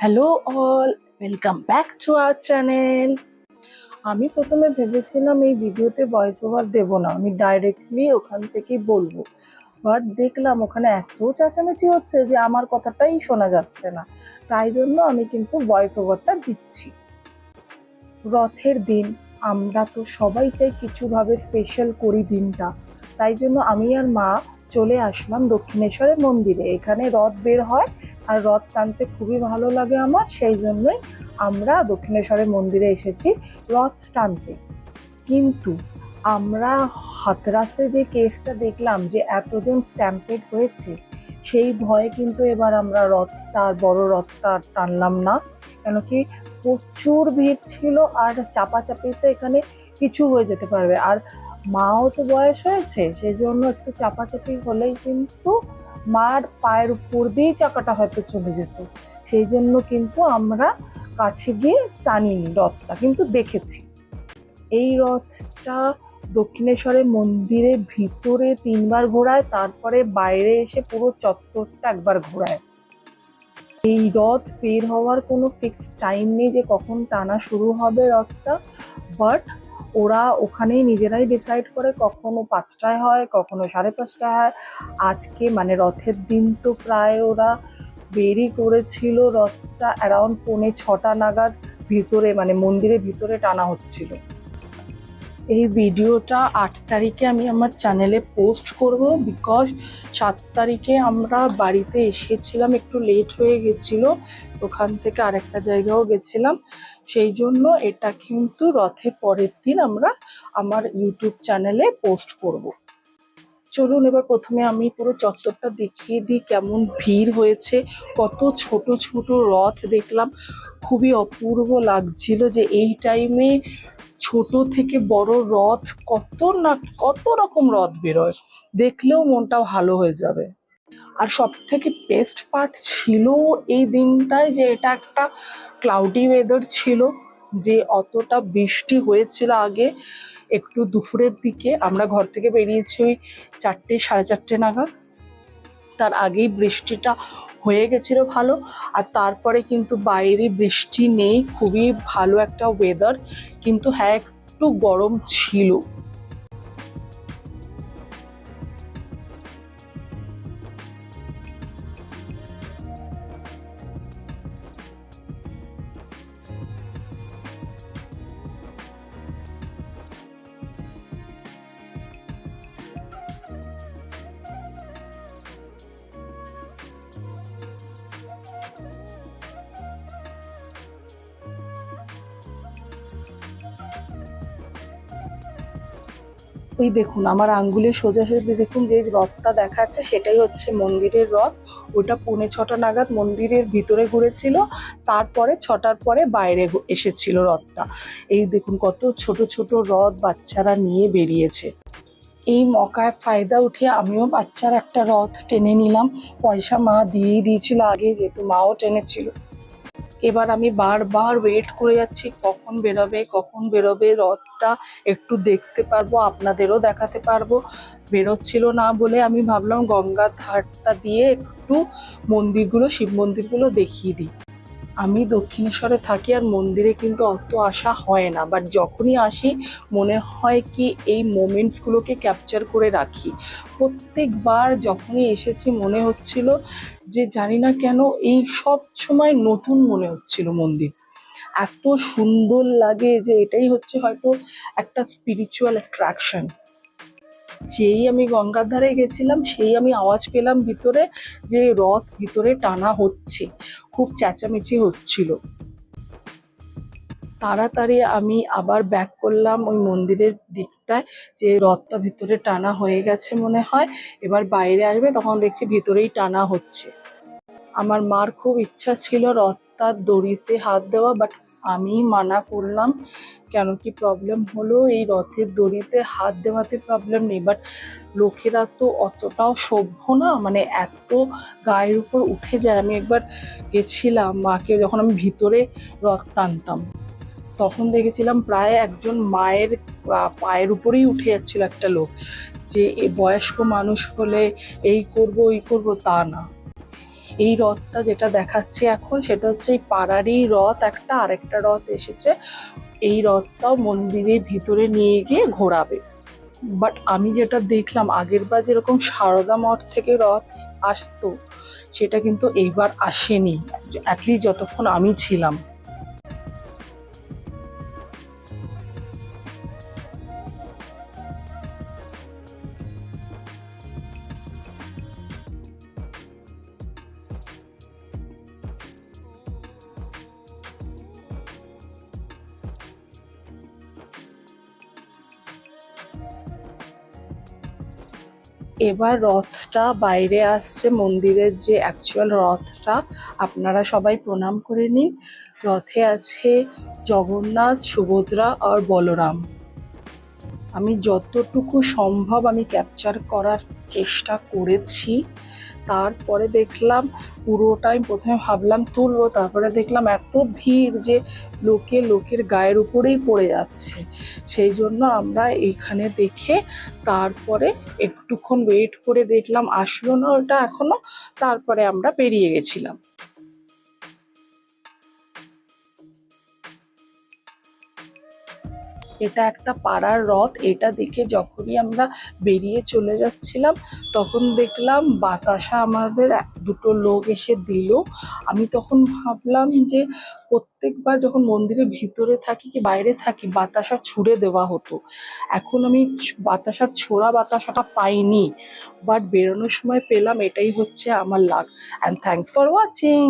Hello all, welcome back to our channel. আমি প্রথমে ভেবেছিলাম এই ভিডিওতে ভয়েস ওভার দেবো না, আমি ডাইরেক্টলি ওখান থেকেই বলবো। বাট দেখলাম ওখানে এত চেঁচামেচি হচ্ছে যে আমার কথাটাই শোনা যাচ্ছে না, তাই জন্য আমি কিন্তু ভয়েস ওভারটা দিচ্ছি। রথের দিন আমরা তো সবাই চাই কিছুভাবে স্পেশাল করি দিনটা, তাই জন্য আমি আর মা চলে আসলাম দক্ষিণেশ্বরের মন্দিরে। এখানে রথ বের হয় আর রথ টানতে খুবই ভালো লাগে আমার, সেই জন্যই আমরা দক্ষিণেশ্বরের মন্দিরে এসেছি রথ টানতে। কিন্তু আমরা হাতরাসে যে কেসটা দেখলাম যে এতজন স্ট্যাম্পেড হয়েছে, সেই ভয়ে কিন্তু এবার আমরা বড় রথটা টানলাম না। কেন কি প্রচুর ভিড় ছিল আর চাপাচাপিতে এখানে কিছু হয়ে যেতে পারবে, আর মাও তো বয়স হয়েছে, সেই জন্য একটু চাপাচাপি হলেই কিন্তু মার পায়ের উপর দিয়েই চাকাটা হয়তো চলে যেত। সেই জন্য কিন্তু আমরা কাছে গিয়ে টানিনি রথটা, কিন্তু দেখেছি। এই রথটা দক্ষিণেশ্বরের মন্দিরের ভিতরে 3বার ঘোরায়, তারপরে বাইরে এসে পুরো চত্বরটা একবার ঘোরায়। এই রথ বের হওয়ার কোনো ফিক্সড টাইম নেই যে কখন টানা শুরু হবে রথটা, বাট ওরা ওখানেই নিজেরাই ডিসাইড করে, কখনো 5টায় হয়, কখনো 5:30টায় হয়। আজকে মানে রথের দিন তো প্রায় ওরা বেরই করেছিল রথটা অ্যারাউন্ড 5:45 নাগাদ ভিতরে মানে মন্দিরের ভিতরে টানা হচ্ছিল। এই ভিডিওটা 8 তারিখে আমি আমার চ্যানেলে পোস্ট করব, বিকজ 7 তারিখে আমরা বাড়িতে এসেছিলাম, একটু লেট হয়ে গেছিলো, ওখান থেকে আরেকটা জায়গাও গেছিলাম, সেই জন্য এটা কিন্তু রথের পরের দিন আমরা আমার ইউটিউব চ্যানেলে পোস্ট করব। চলুন এবার প্রথমে আমি পুরো চত্বরটা দেখিয়ে দিই কেমন ভিড় হয়েছে। কত ছোট ছোট রথ দেখলাম, খুবই অপূর্ব লাগছিল যে এই টাইমে ছোট থেকে বড় রথ, কত রকম রথ বেরোয়, দেখলেও মনটা ভালো হয়ে যাবে। আর সব থেকে বেস্ট পার্ট ছিল এই দিনটায় যে এটা একটা ক্লাউডি ওয়েদার ছিল, যে অতটা বৃষ্টি হয়েছিল আগে একটু দুপুরের দিকে। আমরা ঘর থেকে বেরিয়েছি ওই 4টে 4:30 নাগাদ, তার আগেই বৃষ্টিটা হয়ে গেছিল ভালো। আর তারপরে কিন্তু বাইরে বৃষ্টি নেই, খুবই ভালো একটা ওয়েদার, কিন্তু হ্যাঁ একটু গরম ছিল। ওই দেখুন আমার আঙ্গুলের সোজাসুজি দেখুন যে রথটা দেখাচ্ছে সেটাই হচ্ছে মন্দিরের রথ। ওটা 5:45 নাগাদ মন্দিরের ভিতরে ঘুরেছিল, তারপরে 6টার পরে বাইরে এসেছিল রথটা। এই দেখুন কত ছোট ছোট রথ বাচ্চারা নিয়ে বেরিয়েছে। এই মকায় ফায়দা উঠিয়ে আমিও বাচ্চার একটা রথ টেনে নিলাম, পয়সা মা দিয়েই দিয়েছিল আগে, যেহেতু মাও টেনেছিল। এবার আমি বারবার ওয়েট করে যাচ্ছি কখন বেরোবে রথটা, একটু দেখতে পারবো, আপনাদেরও দেখাতে পারবো। বেরোচ্ছিল না বলে আমি ভাবলাম গঙ্গার ধারটা দিয়ে একটু শিব মন্দিরগুলো দেখিয়ে দিই। আমি দক্ষিণেশ্বরে থাকি আর মন্দিরে কিন্তু অত আসা হয় না, বাট যখনই আসি মনে হয় কি এই মোমেন্টসগুলোকে ক্যাপচার করে রাখি। প্রত্যেকবার যখনই এসেছি মনে হচ্ছিল যে জানি না কেন এই সব সময় নতুন মনে হচ্ছিল মন্দির, এত সুন্দর লাগে যে এটাই হচ্ছে হয়তো একটা স্পিরিচুয়াল অ্যাট্রাকশন। যেই আমি গঙ্গার ধারে গেছিলাম সেই আমি আওয়াজ পেলাম ভিতরে যে রথ ভিতরে টানা হচ্ছে, খুব চেঁচামেচি হচ্ছিল। তাড়াতাড়ি আমি আবার ব্যাক করলাম ওই মন্দিরের দিকটায়, যে রথটা ভিতরে টানা হয়ে গেছে মনে হয়, এবার বাইরে আসবে, তখন দেখছি ভিতরেই টানা হচ্ছে। আমার মার খুব ইচ্ছা ছিল রথটার দড়িতে হাত দেওয়া, বাট আমি মানা করলাম। কেন কি প্রবলেম হলো, এই রথের দড়িতে হাত দেওয়াতে প্রবলেম নেই, বাট লোকেরা তো অতটাও সভ্য না, মানে এত গায়ের উপর উঠে যায়। আমি একবার গেছিলাম মাকে যখন আমি ভিতরে রথ টানতাম, তখন দেখেছিলাম প্রায় একজন মায়ের পায়ের উপরেই উঠে যাচ্ছিল একটা লোক। যে বয়স্ক মানুষ হলে এই করব ওই করব তা না, এই রথটা যেটা দেখাচ্ছি এখন সেটা হচ্ছে এই পাড়ারই রথ, একটা আরেকটা রথ এসেছে। এই রথটাও মন্দিরের ভিতরে নিয়ে গিয়ে ঘোরাবে। বাট আমি যেটা দেখলাম আগের বার যেরকম সারদা মঠ থেকে রথ আসতো, সেটা কিন্তু এইবার আসেনি, অ্যাটলিস্ট যতক্ষণ আমি ছিলাম। এবার রথটা বাইরে আসছে, মন্দিরের যে অ্যাকচুয়াল রথটা। আপনারা সবাই প্রণাম করে নিন। রথে আছে জগন্নাথ, সুভদ্রা আর বলরাম। আমি যতটুকু সম্ভব আমি ক্যাপচার করার চেষ্টা করেছি। তারপরে দেখলাম পুরোটাই, প্রথমে ভাবলাম তুলবো, তারপরে দেখলাম এত ভিড় যে লোকের গায়ের উপরেই পড়ে যাচ্ছে। সেই জন্য আমরা এইখানে দেখে তারপরে একটুক্ষণ ওয়েট করে দেখলাম আসলো না ওটা এখনো, তারপরে আমরা বেরিয়ে গেছিলাম। এটা একটা পাড়ার রথ। এটা দেখে যখনই আমরা বেরিয়ে চলে যাচ্ছিলাম তখন দেখলাম বাতাসা আমাদের দুটো লোক এসে দিল। আমি তখন ভাবলাম যে প্রত্যেকবার যখন মন্দিরের ভিতরে থাকি কি বাইরে থাকি বাতাসা ছুড়ে দেওয়া হতো। এখন আমি বাতাসাটা পাইনি, বাট বেরোনোর সময় পেলাম। এটাই হচ্ছে আমার lakh. And thanks for watching.